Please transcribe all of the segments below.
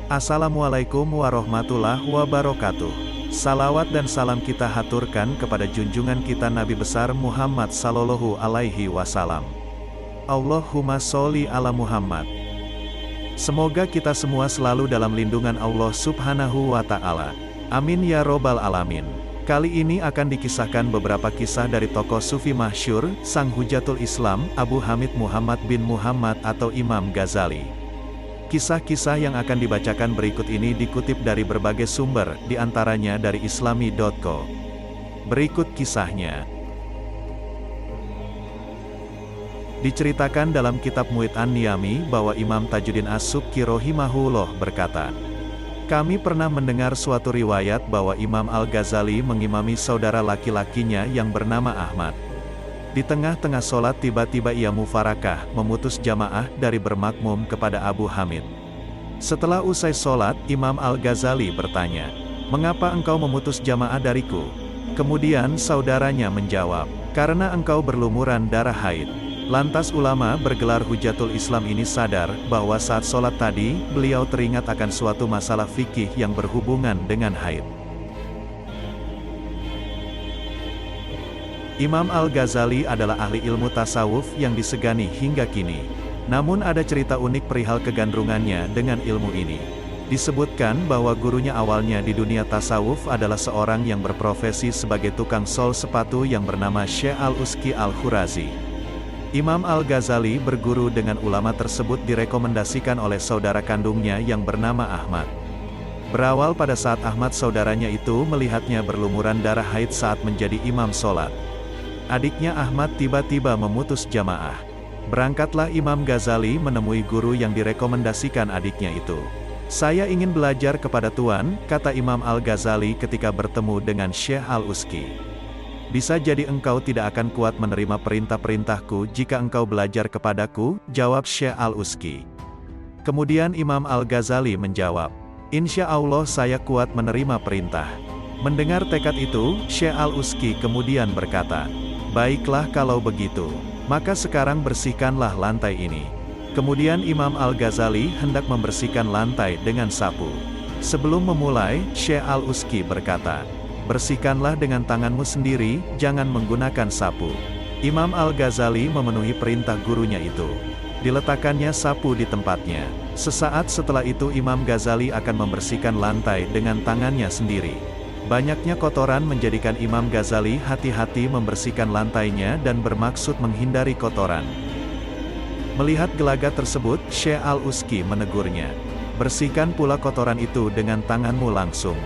Assalamualaikum warahmatullahi wabarakatuh. Salawat dan salam kita haturkan kepada junjungan kita Nabi besar Muhammad sallallahu alaihi wasallam. Allahumma sholli ala Muhammad. Semoga kita semua selalu dalam lindungan Allah subhanahu wa ta'ala. Amin ya robbal alamin. Kali ini akan dikisahkan beberapa kisah dari tokoh sufi masyhur, sang hujatul Islam, Abu Hamid Muhammad bin Muhammad atau Imam Ghazali. Kisah-kisah yang akan dibacakan berikut ini dikutip dari berbagai sumber, diantaranya dari islami.co. Berikut kisahnya. Diceritakan dalam kitab Mu'id an-Niyami bahwa Imam Tajuddin As-Subki rahimahullah berkata, kami pernah mendengar suatu riwayat bahwa Imam Al-Ghazali mengimami saudara laki-lakinya yang bernama Ahmad. Di tengah-tengah sholat tiba-tiba ia mufarakah, memutus jamaah dari bermakmum kepada Abu Hamid. Setelah usai sholat, Imam Al-Ghazali bertanya, mengapa engkau memutus jamaah dariku? Kemudian saudaranya menjawab, karena engkau berlumuran darah haid. Lantas ulama bergelar Hujatul Islam ini sadar, bahwa saat sholat tadi, beliau teringat akan suatu masalah fikih yang berhubungan dengan haid. Imam Al-Ghazali adalah ahli ilmu tasawuf yang disegani hingga kini. Namun ada cerita unik perihal kegandrungannya dengan ilmu ini. Disebutkan bahwa gurunya awalnya di dunia tasawuf adalah seorang yang berprofesi sebagai tukang sol sepatu yang bernama Syekh Al-Uski Al-Khurazi. Imam Al-Ghazali berguru dengan ulama tersebut direkomendasikan oleh saudara kandungnya yang bernama Ahmad. Berawal pada saat Ahmad saudaranya itu melihatnya berlumuran darah haid saat menjadi imam sholat. Adiknya Ahmad tiba-tiba memutus jamaah. Berangkatlah Imam Ghazali menemui guru yang direkomendasikan adiknya itu. Saya ingin belajar kepada Tuan, kata Imam Al-Ghazali ketika bertemu dengan Syekh Al-Uski. Bisa jadi engkau tidak akan kuat menerima perintah-perintahku jika engkau belajar kepadaku, jawab Syekh Al-Uski. Kemudian Imam Al-Ghazali menjawab, insya Allah saya kuat menerima perintah. Mendengar tekad itu, Syekh Al-Uski kemudian berkata, baiklah kalau begitu, maka sekarang bersihkanlah lantai ini. Kemudian Imam Al-Ghazali hendak membersihkan lantai dengan sapu. Sebelum memulai, Syekh Al-Uski berkata, bersihkanlah dengan tanganmu sendiri, jangan menggunakan sapu. Imam Al-Ghazali memenuhi perintah gurunya itu. Diletakkannya sapu di tempatnya. Sesaat setelah itu Imam Ghazali akan membersihkan lantai dengan tangannya sendiri. Banyaknya kotoran menjadikan Imam Ghazali hati-hati membersihkan lantainya dan bermaksud menghindari kotoran. Melihat gelagat tersebut, Syekh Al-Uski menegurnya. Bersihkan pula kotoran itu dengan tanganmu langsung.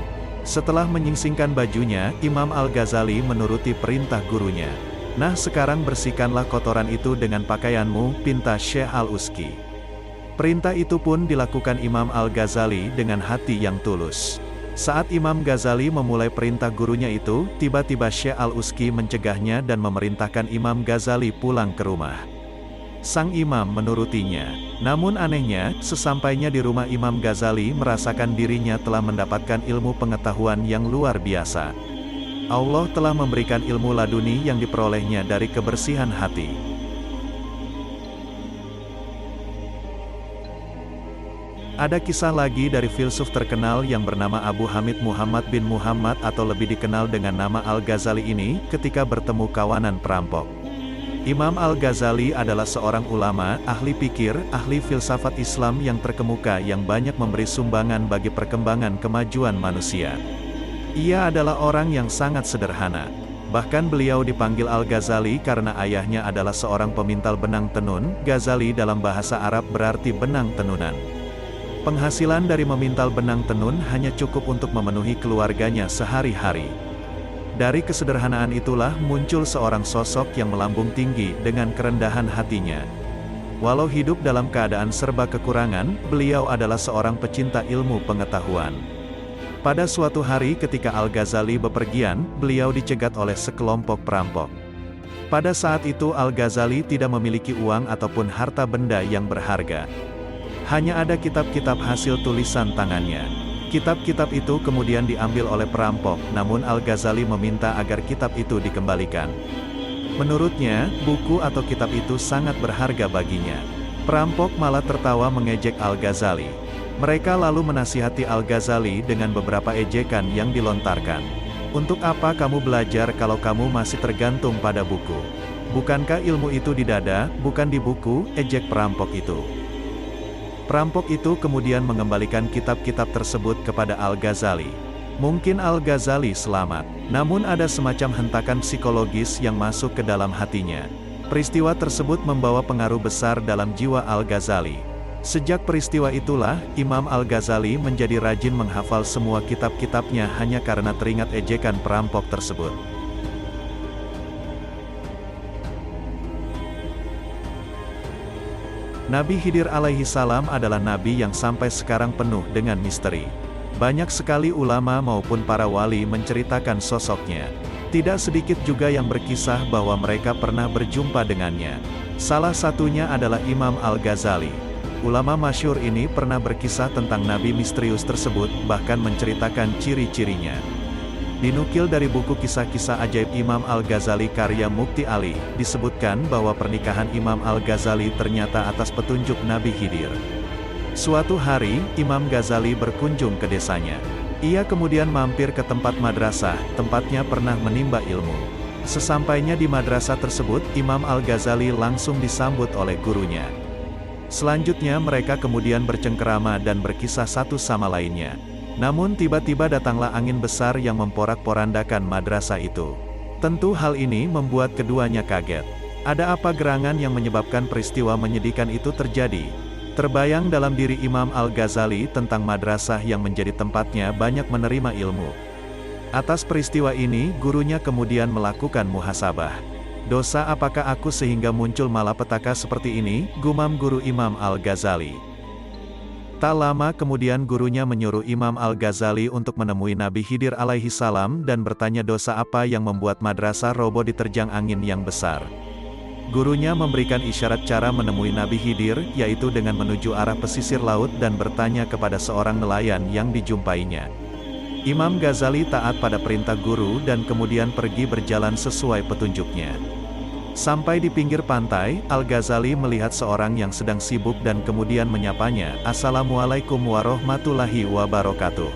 Setelah menyingsingkan bajunya, Imam Al-Ghazali menuruti perintah gurunya. Nah sekarang bersihkanlah kotoran itu dengan pakaianmu, pinta Syekh Al-Uski. Perintah itu pun dilakukan Imam Al-Ghazali dengan hati yang tulus. Saat Imam Ghazali memulai perintah gurunya itu, tiba-tiba Syekh Al-Uski mencegahnya dan memerintahkan Imam Ghazali pulang ke rumah. Sang imam menurutinya. Namun anehnya, sesampainya di rumah Imam Ghazali merasakan dirinya telah mendapatkan ilmu pengetahuan yang luar biasa. Allah telah memberikan ilmu laduni yang diperolehnya dari kebersihan hati. Ada kisah lagi dari filsuf terkenal yang bernama Abu Hamid Muhammad bin Muhammad atau lebih dikenal dengan nama Al-Ghazali ini, ketika bertemu kawanan perampok. Imam Al-Ghazali adalah seorang ulama, ahli pikir, ahli filsafat Islam yang terkemuka yang banyak memberi sumbangan bagi perkembangan kemajuan manusia. Ia adalah orang yang sangat sederhana. Bahkan beliau dipanggil Al-Ghazali karena ayahnya adalah seorang pemintal benang tenun. Ghazali dalam bahasa Arab berarti benang tenunan. Penghasilan dari memintal benang tenun hanya cukup untuk memenuhi keluarganya sehari-hari. Dari kesederhanaan itulah muncul seorang sosok yang melambung tinggi dengan kerendahan hatinya. Walau hidup dalam keadaan serba kekurangan, beliau adalah seorang pecinta ilmu pengetahuan. Pada suatu hari ketika Al-Ghazali bepergian, beliau dicegat oleh sekelompok perampok. Pada saat itu Al-Ghazali tidak memiliki uang ataupun harta benda yang berharga. Hanya ada kitab-kitab hasil tulisan tangannya. Kitab-kitab itu kemudian diambil oleh perampok, namun Al-Ghazali meminta agar kitab itu dikembalikan. Menurutnya, buku atau kitab itu sangat berharga baginya. Perampok malah tertawa mengejek Al-Ghazali. Mereka lalu menasihati Al-Ghazali dengan beberapa ejekan yang dilontarkan. Untuk apa kamu belajar kalau kamu masih tergantung pada buku? Bukankah ilmu itu di dada, bukan di buku, ejek perampok itu. Perampok itu kemudian mengembalikan kitab-kitab tersebut kepada Al-Ghazali. Mungkin Al-Ghazali selamat, namun ada semacam hentakan psikologis yang masuk ke dalam hatinya. Peristiwa tersebut membawa pengaruh besar dalam jiwa Al-Ghazali. Sejak peristiwa itulah, Imam Al-Ghazali menjadi rajin menghafal semua kitab-kitabnya hanya karena teringat ejekan perampok tersebut. Nabi Khidir alaihi salam adalah nabi yang sampai sekarang penuh dengan misteri. Banyak sekali ulama maupun para wali menceritakan sosoknya. Tidak sedikit juga yang berkisah bahwa mereka pernah berjumpa dengannya. Salah satunya adalah Imam Al-Ghazali. Ulama masyhur ini pernah berkisah tentang nabi misterius tersebut, bahkan menceritakan ciri-cirinya. Dinukil dari buku kisah-kisah ajaib Imam Al-Ghazali karya Mukti Ali, disebutkan bahwa pernikahan Imam Al-Ghazali ternyata atas petunjuk Nabi Khidir. Suatu hari, Imam Ghazali berkunjung ke desanya. Ia kemudian mampir ke tempat madrasah, tempatnya pernah menimba ilmu. Sesampainya di madrasah tersebut, Imam Al-Ghazali langsung disambut oleh gurunya. Selanjutnya mereka kemudian bercengkerama dan berkisah satu sama lainnya. Namun tiba-tiba datanglah angin besar yang memporak-porandakan madrasah itu. Tentu hal ini membuat keduanya kaget. Ada apa gerangan yang menyebabkan peristiwa menyedihkan itu terjadi? Terbayang dalam diri Imam Al-Ghazali tentang madrasah yang menjadi tempatnya banyak menerima ilmu. Atas peristiwa ini, gurunya kemudian melakukan muhasabah. Dosa apakah aku sehingga muncul malapetaka seperti ini, gumam guru Imam Al-Ghazali. Tak lama kemudian gurunya menyuruh Imam Al-Ghazali untuk menemui Nabi Khidir alaihi salam dan bertanya dosa apa yang membuat madrasah roboh diterjang angin yang besar. Gurunya memberikan isyarat cara menemui Nabi Khidir, yaitu dengan menuju arah pesisir laut dan bertanya kepada seorang nelayan yang dijumpainya. Imam Ghazali taat pada perintah guru dan kemudian pergi berjalan sesuai petunjuknya. Sampai di pinggir pantai, Al-Ghazali melihat seorang yang sedang sibuk dan kemudian menyapanya, "Assalamualaikum warahmatullahi wabarakatuh."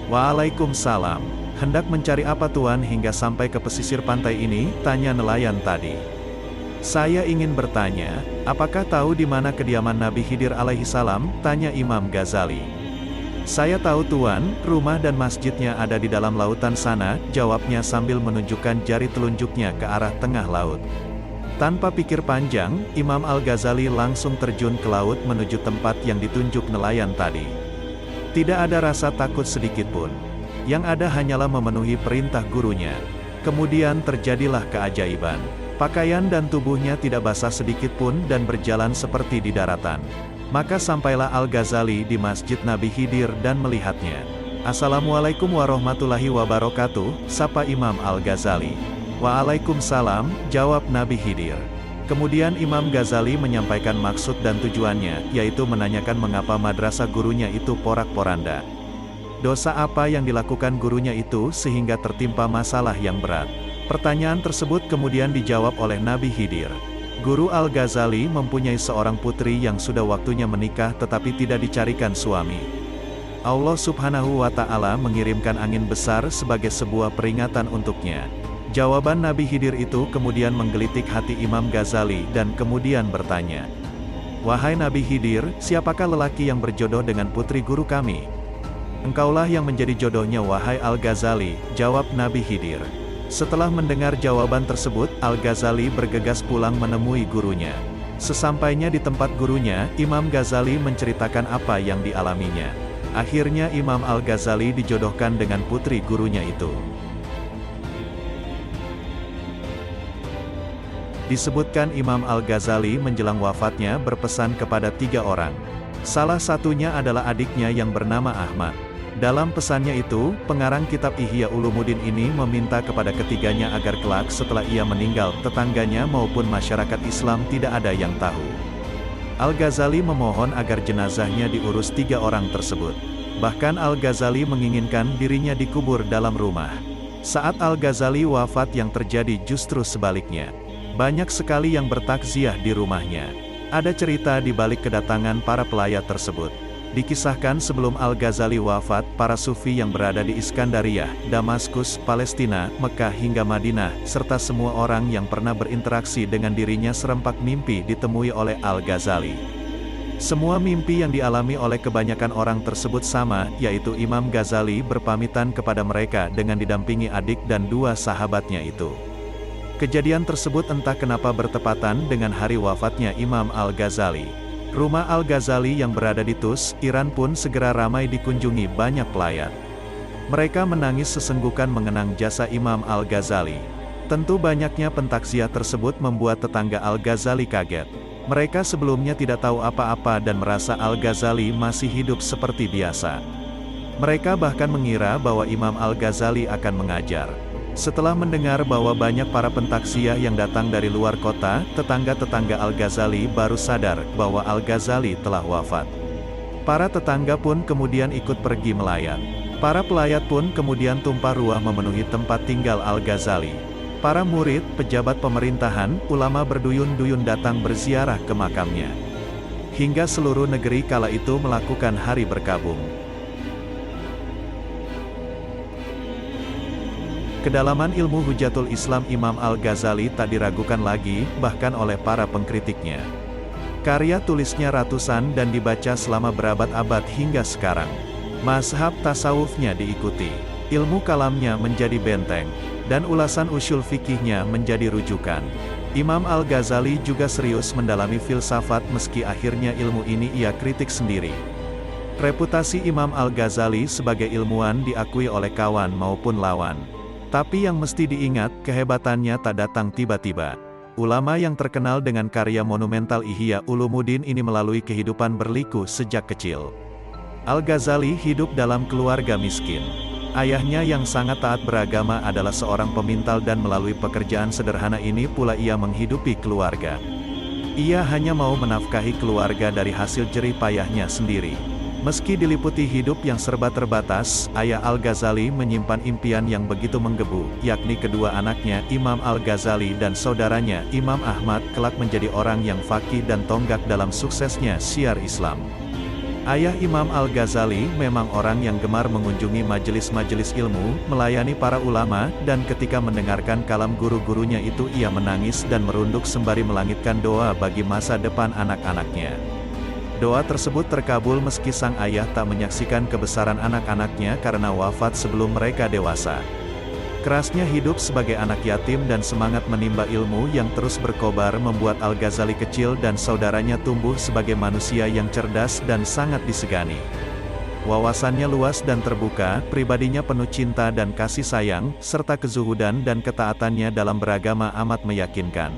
"Waalaikumsalam. Hendak mencari apa tuan hingga sampai ke pesisir pantai ini?" tanya nelayan tadi. "Saya ingin bertanya, apakah tahu di mana kediaman Nabi Khidir alaihi salam?" tanya Imam Ghazali. "Saya tahu tuan, rumah dan masjidnya ada di dalam lautan sana," jawabnya sambil menunjukkan jari telunjuknya ke arah tengah laut. Tanpa pikir panjang, Imam Al-Ghazali langsung terjun ke laut menuju tempat yang ditunjuk nelayan tadi. Tidak ada rasa takut sedikit pun. Yang ada hanyalah memenuhi perintah gurunya. Kemudian terjadilah keajaiban. Pakaian dan tubuhnya tidak basah sedikit pun dan berjalan seperti di daratan. Maka sampailah Al-Ghazali di Masjid Nabi Khidir dan melihatnya. "Assalamualaikum warahmatullahi wabarakatuh," sapa Imam Al-Ghazali. "Waalaikumsalam," jawab Nabi Khidir. Kemudian Imam Ghazali menyampaikan maksud dan tujuannya, yaitu menanyakan mengapa madrasah gurunya itu porak-poranda. Dosa apa yang dilakukan gurunya itu sehingga tertimpa masalah yang berat. Pertanyaan tersebut kemudian dijawab oleh Nabi Khidir. Guru Al-Ghazali mempunyai seorang putri yang sudah waktunya menikah tetapi tidak dicarikan suami. Allah Subhanahu wa Ta'ala mengirimkan angin besar sebagai sebuah peringatan untuknya. Jawaban Nabi Khidir itu kemudian menggelitik hati Imam Ghazali dan kemudian bertanya, "Wahai Nabi Khidir, siapakah lelaki yang berjodoh dengan putri guru kami?" "Engkaulah yang menjadi jodohnya wahai Al-Ghazali," jawab Nabi Khidir. Setelah mendengar jawaban tersebut, Al-Ghazali bergegas pulang menemui gurunya. Sesampainya di tempat gurunya, Imam Ghazali menceritakan apa yang dialaminya. Akhirnya Imam Al-Ghazali dijodohkan dengan putri gurunya itu. Disebutkan Imam Al-Ghazali menjelang wafatnya berpesan kepada 3 orang. Salah satunya adalah adiknya yang bernama Ahmad. Dalam pesannya itu, pengarang kitab Ihya Ulumuddin ini meminta kepada ketiganya agar kelak setelah ia meninggal, tetangganya maupun masyarakat Islam tidak ada yang tahu. Al-Ghazali memohon agar jenazahnya diurus 3 orang tersebut. Bahkan Al-Ghazali menginginkan dirinya dikubur dalam rumah. Saat Al-Ghazali wafat yang terjadi justru sebaliknya. Banyak sekali yang bertakziah di rumahnya. Ada cerita di balik kedatangan para pelayat tersebut. Dikisahkan sebelum Al-Ghazali wafat, para sufi yang berada di Iskandariyah, Damaskus, Palestina, Mekah hingga Madinah, serta semua orang yang pernah berinteraksi dengan dirinya serempak mimpi ditemui oleh Al-Ghazali. Semua mimpi yang dialami oleh kebanyakan orang tersebut sama, yaitu Imam Ghazali berpamitan kepada mereka dengan didampingi adik dan dua sahabatnya itu. Kejadian tersebut entah kenapa bertepatan dengan hari wafatnya Imam Al-Ghazali. Rumah Al-Ghazali yang berada di Tus, Iran pun segera ramai dikunjungi banyak pelayat. Mereka menangis sesenggukan mengenang jasa Imam Al-Ghazali. Tentu banyaknya pentakziah tersebut membuat tetangga Al-Ghazali kaget. Mereka sebelumnya tidak tahu apa-apa dan merasa Al-Ghazali masih hidup seperti biasa. Mereka bahkan mengira bahwa Imam Al-Ghazali akan mengajar. Setelah mendengar bahwa banyak para pentakziah yang datang dari luar kota, tetangga-tetangga Al-Ghazali baru sadar bahwa Al-Ghazali telah wafat. Para tetangga pun kemudian ikut pergi melayat. Para pelayat pun kemudian tumpah ruah memenuhi tempat tinggal Al-Ghazali. Para murid, pejabat pemerintahan, ulama berduyun-duyun datang berziarah ke makamnya. Hingga seluruh negeri kala itu melakukan hari berkabung. Kedalaman ilmu Hujatul Islam Imam Al-Ghazali tak diragukan lagi, bahkan oleh para pengkritiknya. Karya tulisnya ratusan dan dibaca selama berabad-abad hingga sekarang. Mazhab tasawufnya diikuti. Ilmu kalamnya menjadi benteng. Dan ulasan usyul fikihnya menjadi rujukan. Imam Al-Ghazali juga serius mendalami filsafat meski akhirnya ilmu ini ia kritik sendiri. Reputasi Imam Al-Ghazali sebagai ilmuwan diakui oleh kawan maupun lawan. Tapi yang mesti diingat, kehebatannya tak datang tiba-tiba. Ulama yang terkenal dengan karya monumental Ihya Ulumuddin ini melalui kehidupan berliku sejak kecil. Al-Ghazali hidup dalam keluarga miskin. Ayahnya yang sangat taat beragama adalah seorang pemintal dan melalui pekerjaan sederhana ini pula ia menghidupi keluarga. Ia hanya mau menafkahi keluarga dari hasil jerih payahnya sendiri. Meski diliputi hidup yang serba terbatas, ayah Al-Ghazali menyimpan impian yang begitu menggebu, yakni kedua anaknya, Imam Al-Ghazali dan saudaranya, Imam Ahmad, kelak menjadi orang yang faqih dan tonggak dalam suksesnya syiar Islam. Ayah Imam Al-Ghazali memang orang yang gemar mengunjungi majelis-majelis ilmu, melayani para ulama, dan ketika mendengarkan kalam guru-gurunya itu ia menangis dan merunduk sembari melangitkan doa bagi masa depan anak-anaknya. Doa tersebut terkabul meski sang ayah tak menyaksikan kebesaran anak-anaknya karena wafat sebelum mereka dewasa. Kerasnya hidup sebagai anak yatim dan semangat menimba ilmu yang terus berkobar membuat Al-Ghazali kecil dan saudaranya tumbuh sebagai manusia yang cerdas dan sangat disegani. Wawasannya luas dan terbuka, pribadinya penuh cinta dan kasih sayang, serta kezuhudan dan ketaatannya dalam beragama amat meyakinkan.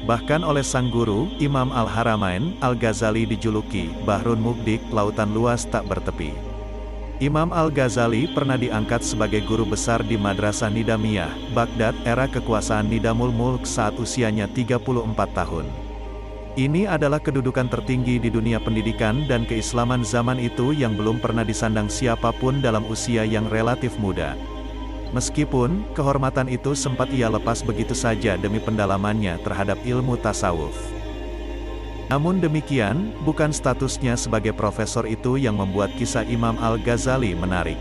Bahkan oleh sang guru, Imam Al-Haramain, Al-Ghazali dijuluki Bahrun Mubdik, lautan luas tak bertepi. Imam Al-Ghazali pernah diangkat sebagai guru besar di Madrasah Nidamiyah, Baghdad, era kekuasaan Nidamul Mulk saat usianya 34 tahun. Ini adalah kedudukan tertinggi di dunia pendidikan dan keislaman zaman itu yang belum pernah disandang siapapun dalam usia yang relatif muda. Meskipun, kehormatan itu sempat ia lepas begitu saja demi pendalamannya terhadap ilmu tasawuf. Namun demikian, bukan statusnya sebagai profesor itu yang membuat kisah Imam Al-Ghazali menarik.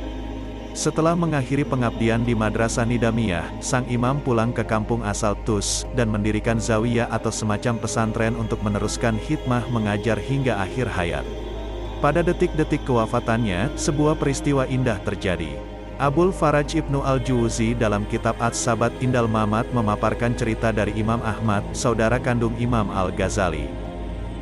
Setelah mengakhiri pengabdian di Madrasah Nidamiyah, sang imam pulang ke kampung asal Tus, dan mendirikan zawiyah atau semacam pesantren untuk meneruskan hikmah mengajar hingga akhir hayat. Pada detik-detik kewafatannya, sebuah peristiwa indah terjadi. Abul Faraj Ibnu Al-Juwzi dalam kitab As-Sabat Indal Mamat memaparkan cerita dari Imam Ahmad, saudara kandung Imam Al-Ghazali.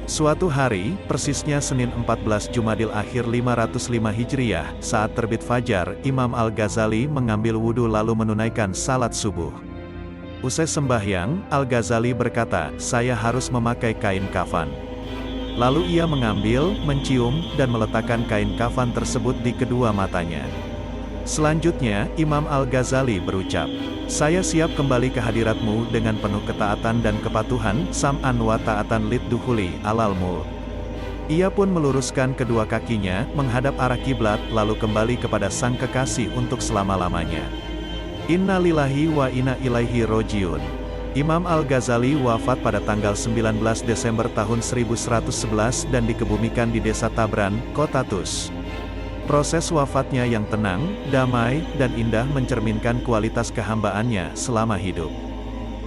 Suatu hari, persisnya Senin 14 Jumadil Akhir 505 Hijriyah, saat terbit fajar, Imam Al-Ghazali mengambil wudhu lalu menunaikan salat subuh. Usai sembahyang, Al-Ghazali berkata, "Saya harus memakai kain kafan." Lalu ia mengambil, mencium, dan meletakkan kain kafan tersebut di kedua matanya. Selanjutnya, Imam Al-Ghazali berucap, "Saya siap kembali ke hadiratmu dengan penuh ketaatan dan kepatuhan, sam'an wa ta'atan lid dukhuli alal mulk." Ia pun meluruskan kedua kakinya, menghadap arah kiblat, lalu kembali kepada sang kekasih untuk selama-lamanya. Inna lillahi wa inna ilaihi rojiun. Imam Al-Ghazali wafat pada tanggal 19 Desember tahun 1111 dan dikebumikan di desa Tabran, Kota Tus. Proses wafatnya yang tenang, damai, dan indah mencerminkan kualitas kehambaannya selama hidup.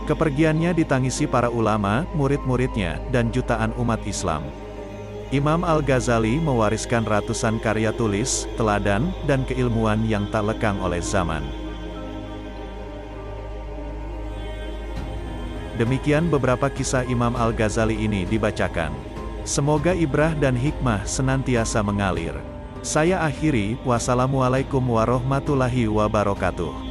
Kepergiannya ditangisi para ulama, murid-muridnya, dan jutaan umat Islam. Imam Al-Ghazali mewariskan ratusan karya tulis, teladan, dan keilmuan yang tak lekang oleh zaman. Demikian beberapa kisah Imam Al-Ghazali ini dibacakan. Semoga ibrah dan hikmah senantiasa mengalir. Saya akhiri, wassalamualaikum warahmatullahi wabarakatuh.